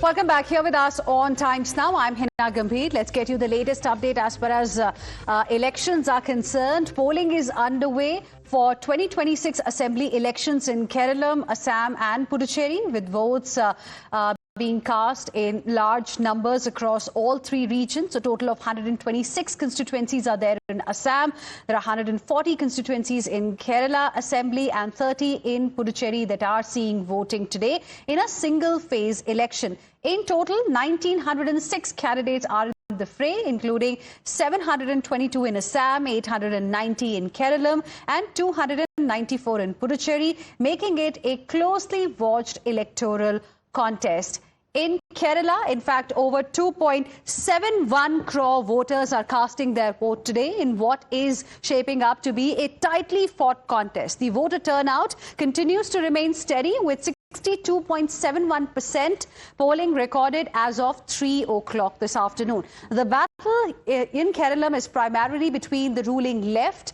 Welcome back here with us on Times Now. I'm Hina Gambhir. Let's get you the latest update as far as elections are concerned. Polling is underway for 2026 Assembly elections in Keralam, Assam and Puducherry, with votes being cast in large numbers across all three regions. A total of 126 constituencies are there in Assam. There are 140 constituencies in Kerala Assembly and 30 in Puducherry that are seeing voting today in a single phase election. In total, 1,906 candidates are in the fray, including 722 in Assam, 890 in Keralam and 294 in Puducherry, making it a closely watched electoral contest. In Kerala, in fact, over 2.71 crore voters are casting their vote today in what is shaping up to be a tightly fought contest. The voter turnout continues to remain steady with 62.71% polling recorded as of 3 o'clock this afternoon. The battle in Keralam is primarily between the ruling left,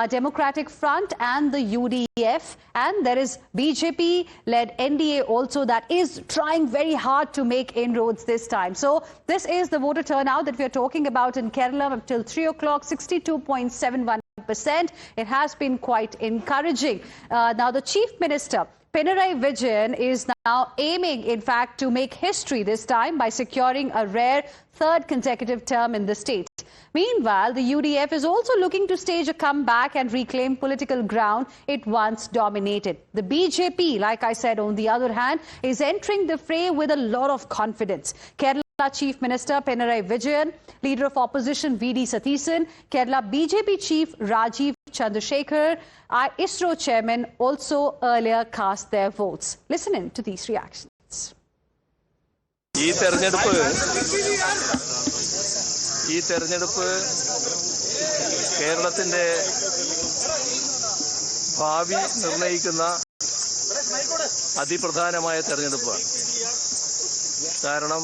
Democratic Front and the UDF, and there is BJP-led NDA also that is trying very hard to make inroads this time. So this is the voter turnout that we are talking about in Keralam up till 3 o'clock, 62.71%. It has been quite encouraging. Now, the Chief Minister, Pinarayi Vijayan, is now aiming, in fact, to make history this time by securing a rare third consecutive term in the state. Meanwhile, the UDF is also looking to stage a comeback and reclaim political ground it once dominated. The BJP, like I said, on the other hand, is entering the fray with a lot of confidence. Kerala Chief Minister Pinarayi Vijayan, Leader of Opposition V.D. Satheesan, Kerala BJP Chief Rajiv Chandrasekhar, ISRO Chairman also earlier cast their votes. Listen in to these reactions. ഈ തെരഞ്ഞെടുപ്പ് കേരളത്തിന്റെ ഭാവി നിർണ്ണയിക്കുന്ന അതിപ്രധാനമായ തെരഞ്ഞെടുപ്പാണ്. കാരണം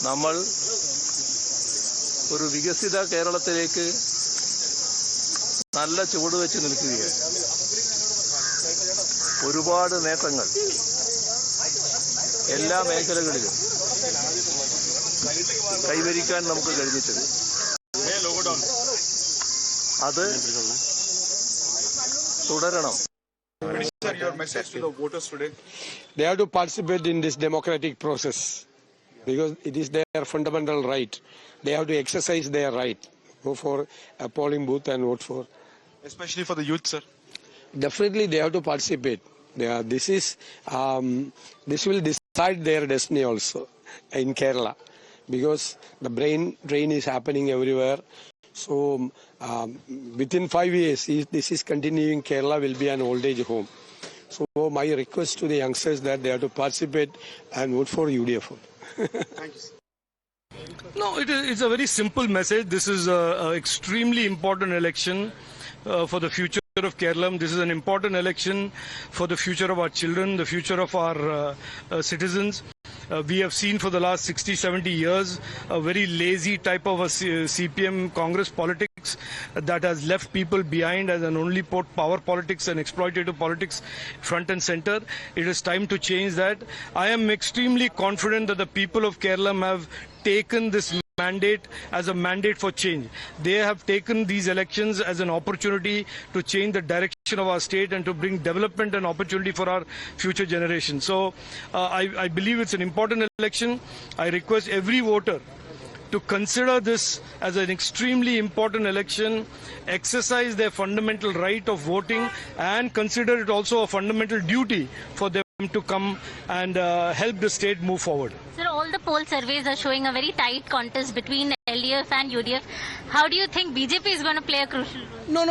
നമ്മൾ ഒരു വികസിത കേരളത്തിലേക്ക് നല്ല ചുവടുവെച്ച് നിൽക്കുകയാണ്. ഒരുപാട് നേട്ടങ്ങൾ എല്ലാ മേഖലകളിലും കൈവരിക്കാൻ നമുക്ക് കഴിഞ്ഞിട്ടുണ്ട്. അത് തുടരണം. Your message to the voters today? They have to participate in this democratic process because it is their fundamental right. They have to exercise their right. Go for a polling booth and vote for. Especially for the youth, sir. Definitely, they have to participate. This will decide their destiny also in Kerala, because the brain drain is happening everywhere. So within 5 years, if this is continuing, Kerala will be an old age home. So my request to the youngsters that they have to participate and vote for UDF. Thank you, sir. No, it's a very simple message. This is an extremely important election for the future of Keralam. This is an important election for the future of our children, the future of our citizens. We have seen for the last 60-70 years a very lazy type of a CPM Congress politics that has left people behind as an only put power politics and exploitative politics front and center. It is time to change that. I am extremely confident that the people of Keralam have taken this mandate as a mandate for change. They have taken these elections as an opportunity to change the direction of our state and to bring development and opportunity for our future generation. So I believe it's an important election. I request every voter to consider this as an extremely important election, exercise their fundamental right of voting, and consider it also a fundamental duty for them to come and help the state move forward. Sir, all the poll surveys are showing a very tight contest between LDF and UDF. How do you think BJP is going to play a crucial role? No,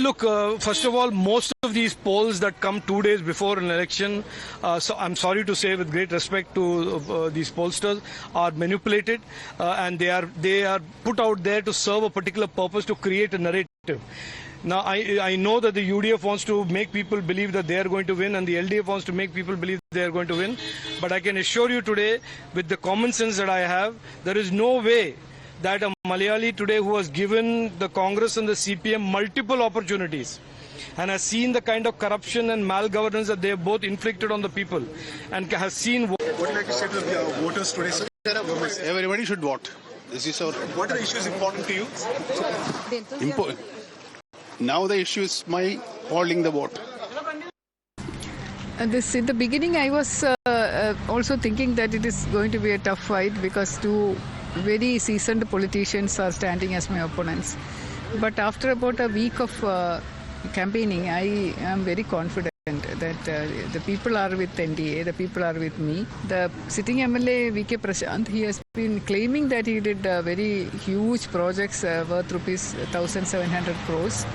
look, first of all, most of these polls that come 2 days before an election, so I'm sorry to say with great respect to these pollsters, are manipulated and they are put out there to serve a particular purpose, to create a narrative. Now, I know that the UDF wants to make people believe that they are going to win and the LDF wants to make people believe they are going to win. But I can assure you today, with the common sense that I have, there is no way that a Malayali today who has given the Congress and the CPM multiple opportunities and has seen the kind of corruption and malgovernance that they have both inflicted on the people, and has seen. What would you like to say to the voters today, sir? Everybody should vote. This is our. What are the issues important to you? Now the issue is my holding the vote. In the beginning, I was also thinking that it is going to be a tough fight because two very seasoned politicians are standing as my opponents. But after about a week of campaigning, I am very confident that the people are with NDA, the people are with me. The sitting MLA VK Prashant, he has been claiming that he did very huge projects worth rupees 1,700 crores.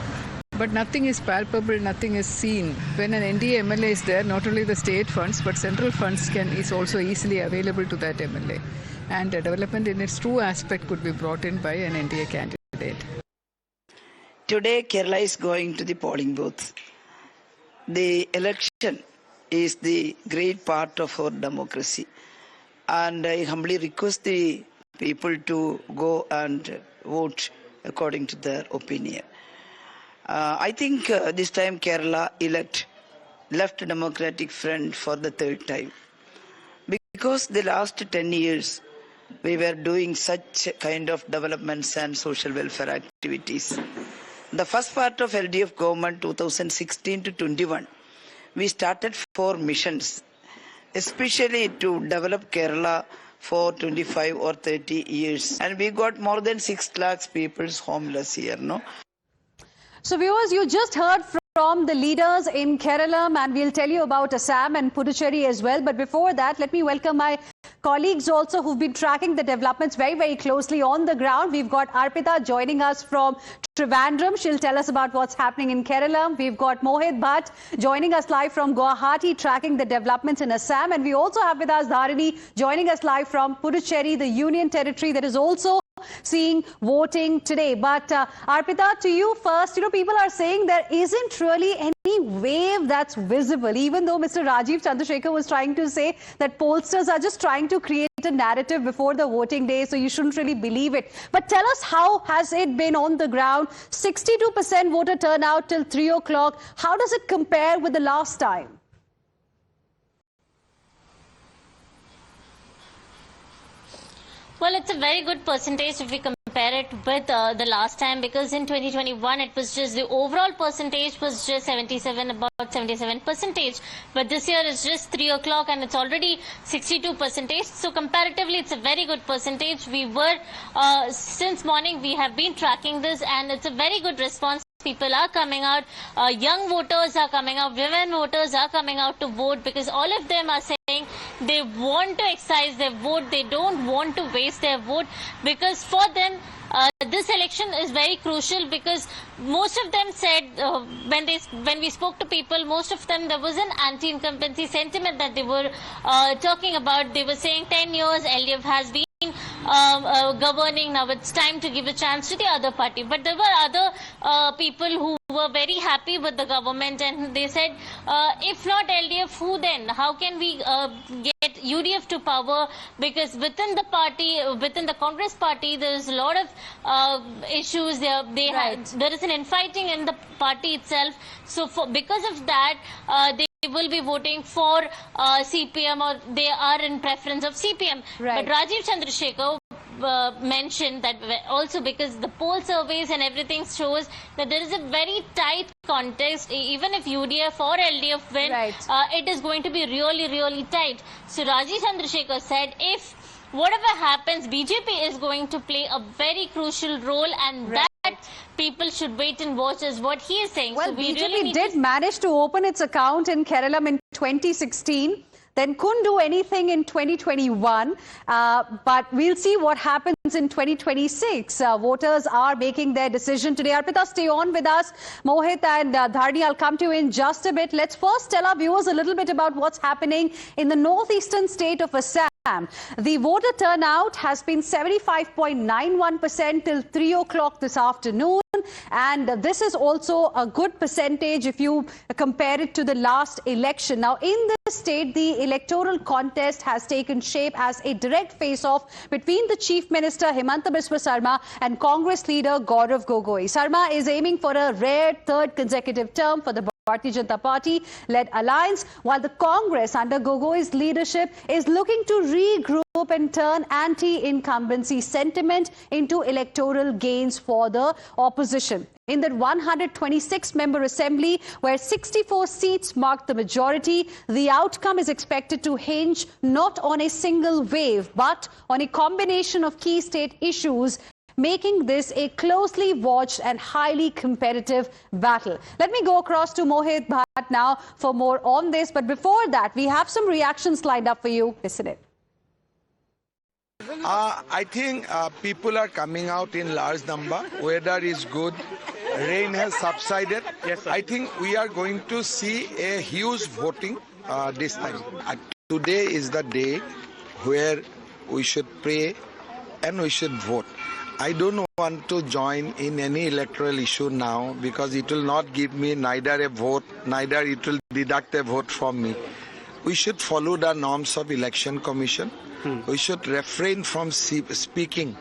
But nothing is palpable, nothing is seen. When an NDA MLA is there, not only the state funds, but central funds is also easily available to that MLA. And development in its true aspect could be brought in by an NDA candidate. Today, Kerala is going to the polling booth. The election is the great part of our democracy. And I humbly request the people to go and vote according to their opinion. I think this time Kerala elect Left Democratic Front for the third time. Because the last 10 years, we were doing such kind of developments and social welfare activities. The first part of LDF government, 2016 to 21, we started 4 missions, especially to develop Kerala for 25 or 30 years. And we got more than 6 lakhs people homeless here, no? So viewers, you just heard from the leaders in Keralam, and we'll tell you about Assam and Puducherry as well. But before that, let me welcome my colleagues also who've been tracking the developments very, very closely on the ground. We've got Arpita joining us from Trivandrum. She'll tell us about what's happening in Keralam. We've got Mohit Bhatt joining us live from Guwahati, tracking the developments in Assam. And we also have with us Dharini joining us live from Puducherry, the union territory that is also seeing voting today. But Arpita, to you first, people are saying there isn't really any wave that's visible, even though Mr. Rajiv Chandrasekhar was trying to say that pollsters are just trying to create a narrative before the voting day, so you shouldn't really believe it. But tell us, how has it been on the ground? 62% voter turnout till 3 o'clock. How does it compare with the last time? Well, it's a very good percentage if we compare it with the last time, because in 2021 it was just the overall percentage was just about 77%, but this year it's just 3 o'clock and it's already 62%. So comparatively it's a very good percentage. We were since morning we have been tracking this, and it's a very good response. People are coming out, young voters are coming out, women voters are coming out to vote, because all of them are saying they want to exercise their vote, they don't want to waste their vote, because for them this election is very crucial. Because most of them said when we spoke to people, most of them, there was an anti-incumbency sentiment that they were talking about. They were saying 10 years LDF has been governing, now it's time to give a chance to the other party. But there were other people who were very happy with the government, and they said, if not LDF, who then? How can we get UDF to power? Because within the party, within the Congress party, there is a lot of issues. There is an infighting in the party itself. So because of that, they will be voting for CPM, or they are in preference of CPM. Right. But Rajiv Chandrasekhar mentioned that also, because the poll surveys and everything shows that there is a very tight contest. Even if UDF or LDF win, it is going to be really, really tight. So Rajiv Chandrasekhar said, if whatever happens, BJP is going to play a very crucial role, and that people should wait and watch, is what he is saying. Well, so we BJP really did manage to open its account in Keralam in 2016. Then couldn't do anything in 2021, but we'll see what happens in 2026. Voters are making their decision today. Arpita, stay on with us. Mohit and Dharini, I'll come to you in just a bit. Let's first tell our viewers a little bit about what's happening in the northeastern state of Assam. The voter turnout has been 75.91% till 3 o'clock this afternoon. And this is also a good percentage if you compare it to the last election. Now, in state, the electoral contest has taken shape as a direct face-off between the Chief Minister Himanta Biswa Sarma and Congress leader Gaurav Gogoi. Sarma is aiming for a rare third consecutive term for the Bharatiya Janata Party-led alliance, while the Congress under Gogoi's leadership is looking to regroup and turn anti-incumbency sentiment into electoral gains for the opposition. In the 126-member assembly, where 64 seats marked the majority, the outcome is expected to hinge not on a single wave, but on a combination of key state issues, making this a closely watched and highly competitive battle. Let me go across to Mohit Bhatt now for more on this. But before that, we have some reactions lined up for you. Listen in. I think people are coming out in large number. Weather is good. Rain has subsided. Yes, I think we are going to see a huge voting this time. Today is the day where we should pray and we should vote. I don't want to join in any electoral issue now because it will not give me neither a vote, neither it will deduct a vote from me. We should follow the norms of Election Commission. We should refrain from speaking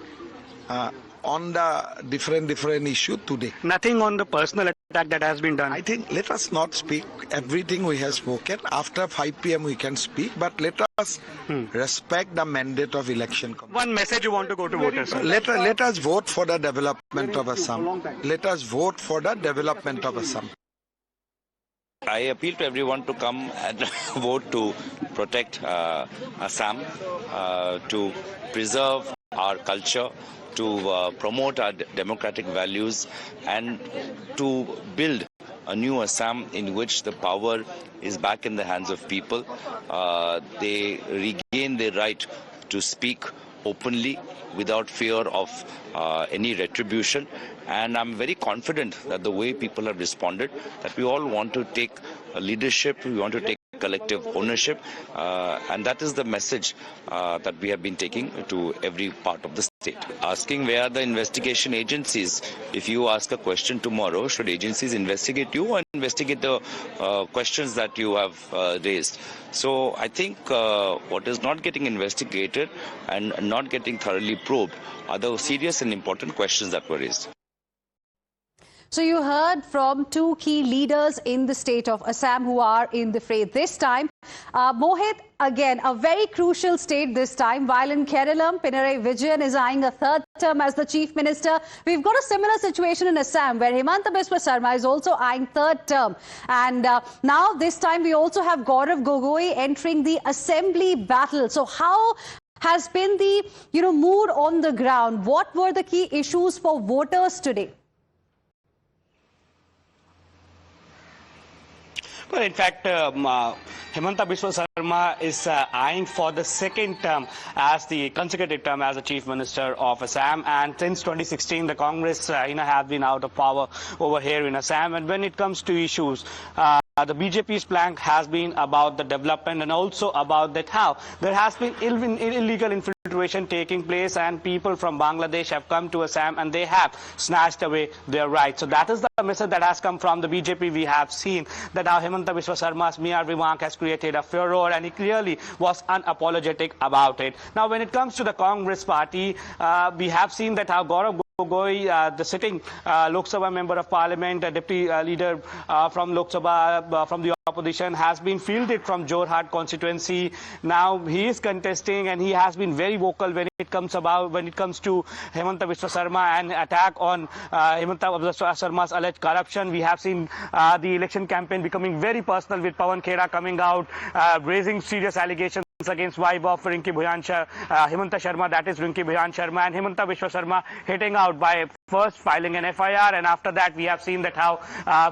on the different issue today. Nothing on the personal attack that has been done. I think let us not speak everything we have spoken. After 5 p.m. we can speak, but let us respect the mandate of Election Commission. One message you want to go to voters? Let us vote for the development of Assam. Let us vote for the development of Assam. I appeal to everyone to come and vote to protect Assam, to preserve our culture, to promote our democratic values, and to build a new Assam in which the power is back in the hands of people. They regain their right to speak openly without fear of any retribution. And I'm very confident that the way people have responded, that we all want to take leadership, we want to take collective ownership, and that is the message that we have been taking to every part of the state. Asking where are the investigation agencies? If you ask a question tomorrow, should agencies investigate you or investigate the questions that you have raised? So I think what is not getting investigated and not getting thoroughly probed are the serious and important questions that were raised. So you heard from two key leaders in the state of Assam who are in the fray this time. Mohit, again, a very crucial state this time. While in Keralam, Pinarayi Vijayan is eyeing a third term as the chief minister. We've got a similar situation in Assam where Himanta Biswa Sarma is also eyeing third term. And now this time we also have Gaurav Gogoi entering the assembly battle. So how has been the mood on the ground? What were the key issues for voters today? Well, in fact, Himanta Biswa Sarma is eyeing for the second term as the consecutive term as the Chief Minister of Assam. And since 2016, the Congress, have been out of power over here in Assam. And when it comes to issues, the BJP's plank has been about the development and also about that how there has been illegal infiltration taking place and people from Bangladesh have come to Assam and they have snatched away their rights. So that is the message that has come from the BJP. We have seen that how Himanta Biswa Sarma's mere remark has created a furor and he clearly was unapologetic about it. Now when it comes to the Congress party, we have seen that how Gaurav Gogoi, the sitting Lok Sabha member of Parliament, deputy leader from Lok Sabha, from the opposition, has been fielded from Jorhat constituency. Now he is contesting and he has been very vocal when it comes to Himanta Biswa Sarma and attack on Himanta Biswa Sarma's alleged corruption. We have seen the election campaign becoming very personal with Pawan Khera coming out, raising serious allegations against wife of Rinki Bhuyan Himanta Sharma, that is Rinki Bhuyan Sharma, and Himanta Biswa Sarma hitting out by first filing an FIR, and after that we have seen that how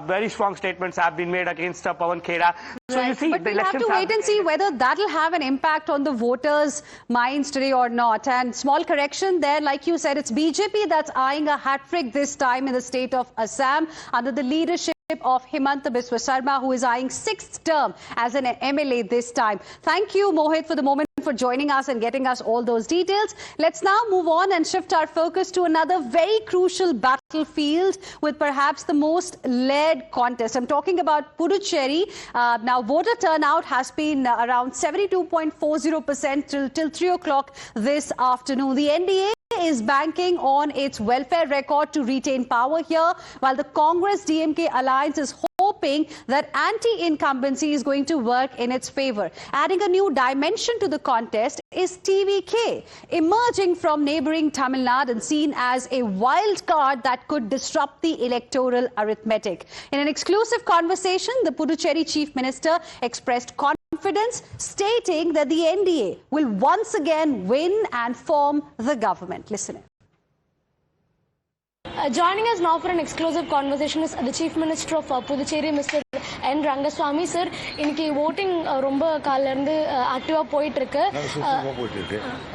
very strong statements have been made against Pawan Khera. So right. you see, but the we'll have to wait and see whether that will have an impact on the voters' minds today or not. And small correction there, like you said, it's BJP that's eyeing a hat-trick this time in the state of Assam under the leadership of Himanta Biswa Sarma, who is eyeing 6th term as an MLA this time. Thank you, Mohit, for the moment. for joining us and getting us all those details. Let's now move on and shift our focus to another very crucial battlefield with perhaps the most lead contest. I'm talking about Puducherry. Now, voter turnout has been around 72.40% till 3 o'clock this afternoon. The NDA is banking on its welfare record to retain power here, while the Congress-DMK alliance is hoping that anti-incumbency is going to work in its favor. Adding a new dimension to the contest is TVK, emerging from neighboring Tamil Nadu and seen as a wild card that could disrupt the electoral arithmetic. In an exclusive conversation, the Puducherry Chief Minister expressed confidence, stating that the NDA will once again win and form the government. Listen in. Joining us now for an exclusive conversation is the Chief Minister of Puducherry, Mr. N. Rangaswamy. Sir, இன்னைக்கு voting ரொம்ப காலையில இருந்து ஆக்டிவா போயிட்டு இருக்கு.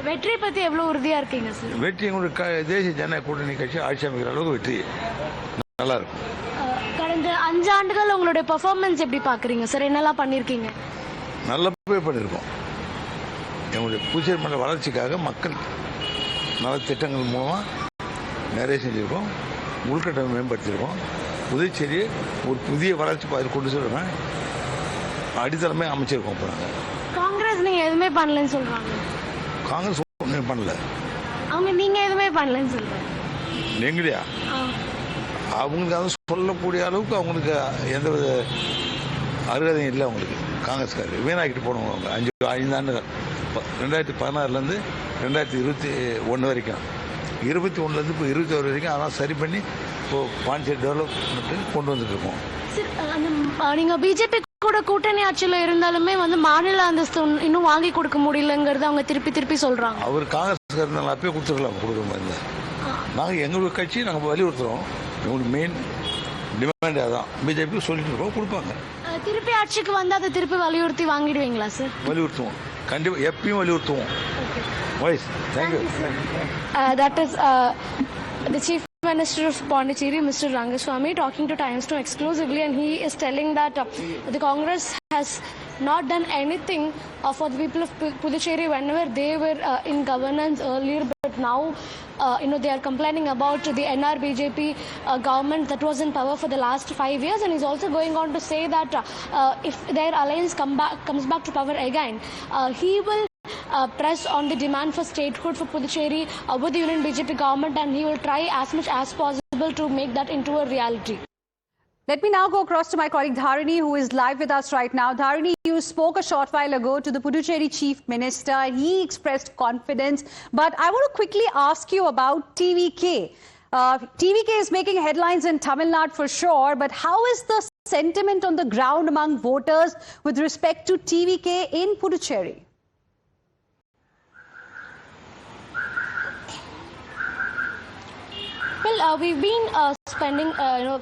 வெற்றி பத்தி எவ்வளவு உறுதியா இருக்கீங்க சார்? வெற்றி உங்களுக்கு தேசிய ஜனநாயக கூட்டணி கட்சி ஆட்சி அமைக்கிற அளவுக்கு வெற்றி நல்லா இருக்கும். கடந்த 5 ஆண்டுகள் உங்களுடைய பெர்ஃபார்மன்ஸ் எப்படி பாக்குறீங்க சார்? என்னெல்லாம் பண்ணிருக்கீங்க? நல்லவே பண்ணிருக்கோம். எங்களுடைய புதுச்சேரி மண்டல வளர்ச்சிக்காக மக்கள் நல திட்டங்கள் மூலமா நிறைய செஞ்சுருக்கோம். உள்கட்டமைப்பை மேம்படுத்தியிருக்கோம். புதுச்சேரியை ஒரு புதிய வளர்ச்சி பாதையில் கொண்டு சொல்லுவேன். அடித்தளமே அமைச்சிருக்கோம். இப்போ நாங்கள் காங்கிரஸ் நீங்க எதுவுமே பண்ணலன்னு சொல்றாங்க. காங்கிரஸ் ஒன்றும் பண்ணல. அவங்க நீங்க எதுவுமே பண்ணலன்னு சொல்றாங்க. எங்களையா? அவங்களுக்கு அதை சொல்லக்கூடிய அளவுக்கு அவங்களுக்கு எந்த வித அருகதையும் இல்லை. அவங்களுக்கு காங்கிரஸ்காரர் வீணாக்கிட்டு போனவங்க. அவங்க 5 ஆண்டுகள் 2016 2021 வரைக்கும் 21 இப்போ 21 வரைக்கும் அதெல்லாம் சரி பண்ணி இப்போ பாண்டிச்சேரி டெவலப்மெண்ட் கொண்டு வந்துட்டு இருக்கோம். நீங்க பிஜேபி கூட கூட்டணி ஆட்சியில் இருந்தாலுமே மாநில அந்தஸ்து இன்னும் வாங்கி கொடுக்க முடியலங்கிறது அவங்க திருப்பி சொல்றாங்க. அவர் காங்கிரஸ் இருந்தாலும் அப்பயே கொடுத்துருக்கலாம். கொடுக்குற மாதிரி இருந்தால் நாங்கள் எங்களுக்கு கட்சி நாங்கள் வலியுறுத்துறோம். எங்களுக்கு மெயின் டிமாண்ட் அதான். பிஜேபி சொல்லிட்டு இருக்கோம், கொடுப்பாங்க. திருப்பி ஆட்சிக்கு வந்து அதை திருப்பி வலியுறுத்தி வாங்கிடுவீங்களா சார்? வலியுறுத்துவோம், கண்டிப்பாக எப்பயும் வலியுறுத்துவோம். வைஸ் thank you. That is the Chief Minister of Pondicherry, Mr. Rangaswamy, talking to Times Now exclusively, and he is telling that the Congress has not done anything for the people of Puducherry whenever they were in governance earlier, but now they are complaining about the NR-BJP government that was in power for the last 5 years, and he's also going on to say that if their alliance comes back to power again, he will press on the demand for statehood for Puducherry with the Union BJP government, and he will try as much as possible to make that into a reality. Let me now go across to my colleague Dharini, who is live with us right now. Dharini, you spoke a short while ago to the Puducherry Chief Minister. He expressed confidence, but I want to quickly ask you about TVK. TVK is making headlines in Tamil Nadu for sure, but how is the sentiment on the ground among voters with respect to TVK in Puducherry? Well, we've been spending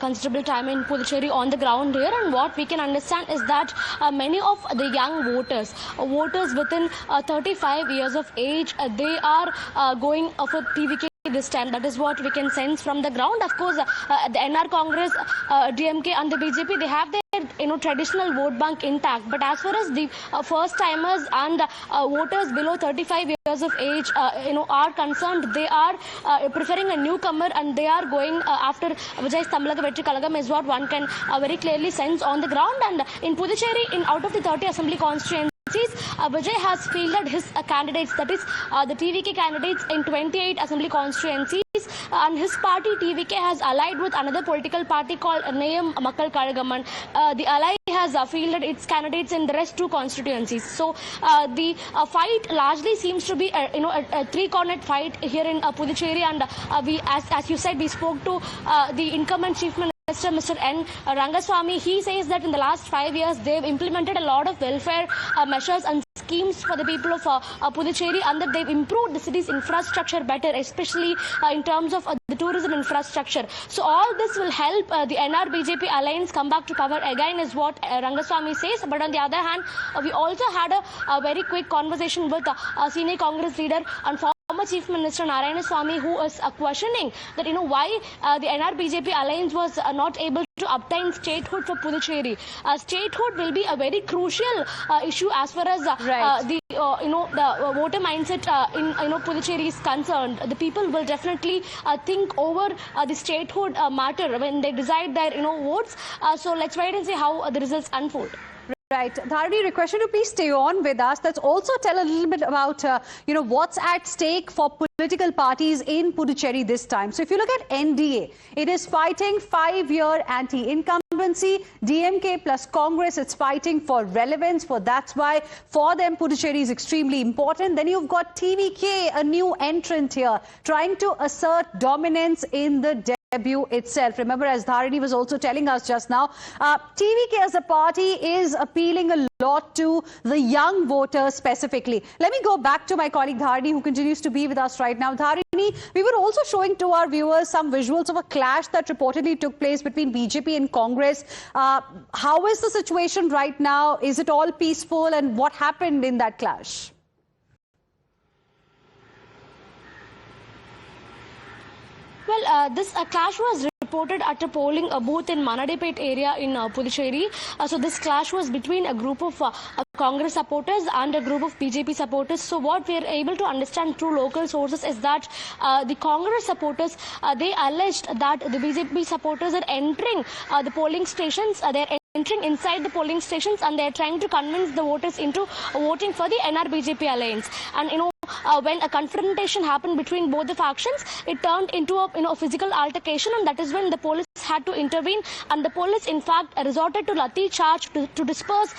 considerable time in Puducherry on the ground here, and what we can understand is that many of the young voters within 35 years of age, they are going for TVK this time. That is what we can sense from the ground. Of course, the NR Congress, DMK and the BJP, they have their traditional vote bank intact, but as far as the first timers and voters below 35 years of age are concerned, they are preferring a newcomer, and they are going after Vijay Tamlaga Vetri Kalagam is what one can very clearly sense on the ground. And in Puducherry, out of the 30 assembly constituencies, Vijay has fielded his candidates, that is the TVK candidates in 28 assembly constituencies, and his party TVK has allied with another political party called Nayam Makkal Kalagaman. The ally has fielded its candidates in the rest 2 constituencies. So the fight largely seems to be a 3-cornered fight here in Puducherry, and we, as you said, we spoke to the incumbent Chief Minister, Mr. N. Rangaswamy. He says that in the last 5 years, they've implemented a lot of welfare measures and schemes for the people of Puducherry, and that they've improved the city's infrastructure better, especially in terms of the tourism infrastructure. So all this will help the NR-BJP alliance come back to power again, is what Rangaswamy says. But on the other hand, we also had a very quick conversation with senior Congress leader and former former Chief Minister Narayanaswamy, who is questioning that, why the NR-BJP alliance was not able to obtain statehood for Puducherry. Statehood will be a very crucial issue as far as the voter mindset in Puducherry is concerned. The people will definitely think over the statehood matter when they decide their votes. So let's wait and see how the results unfold. Right. Dharani, request you to please stay on with us. Let's also tell a little bit about, what's at stake for political parties in Puducherry this time. So if you look at NDA, it is fighting 5-year anti-incumbency. DMK plus Congress, it's fighting for relevance. That's why for them Puducherry is extremely important. Then you've got TVK, a new entrant here, trying to assert dominance in the debut itself. Remember, as Dharani was also telling us just now, TVK as a party is appealing a lot to the young voters specifically. Let me go back to my colleague Dharani, who continues to be with us right now. Dharani, we were also showing to our viewers some visuals of a clash that reportedly took place between BJP and Congress. How is the situation right now? Is it all peaceful, and what happened in that clash? Well, this clash was reported at a polling booth in Manadipet area in Puducherry. So this clash was between a group of Congress supporters and a group of BJP supporters. So what we are able to understand through local sources is that the Congress supporters, they alleged that the BJP supporters are entering the polling stations. They are entering inside the polling stations, and they are trying to convince the voters into voting for the NR-BJP alliance. And when a confrontation happened between both the factions, it turned into a physical altercation, and that is when the police had to intervene, and the police in fact resorted to lathi charge to disperse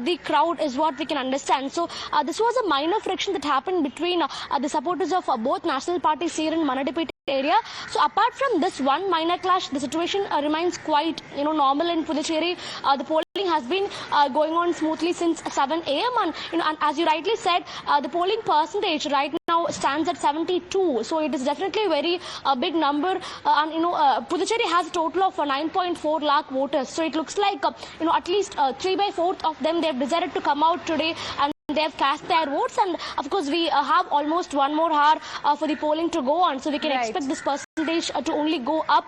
the crowd, is what we can understand. So this was a minor friction that happened between the supporters of both national parties here in Manadipet area. So apart from this one minor clash, the situation remains quite normal in Puducherry. The polling has been going on smoothly since 7 a.m. and as you rightly said, the polling percentage right now stands at 72. So it is definitely a very big number. Puducherry has a total of 9.4 lakh voters. So it looks like at least 3/4 of them, they have decided to come out today and they have cast their votes. And of course, we have almost 1 more hour for the polling to go on. So we can expect this percentage to only go up.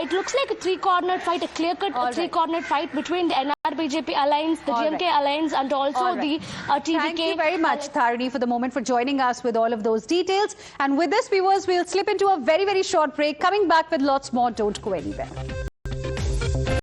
It looks like a three-cornered fight, a clear-cut three-cornered fight between the NR-BJP alliance, the DMK alliance, and also the TVK. Thank you very much, Dharani, for the moment, for joining us with all of those details. And with this, viewers, we'll slip into a very, very short break. Coming back with lots more. Don't go anywhere.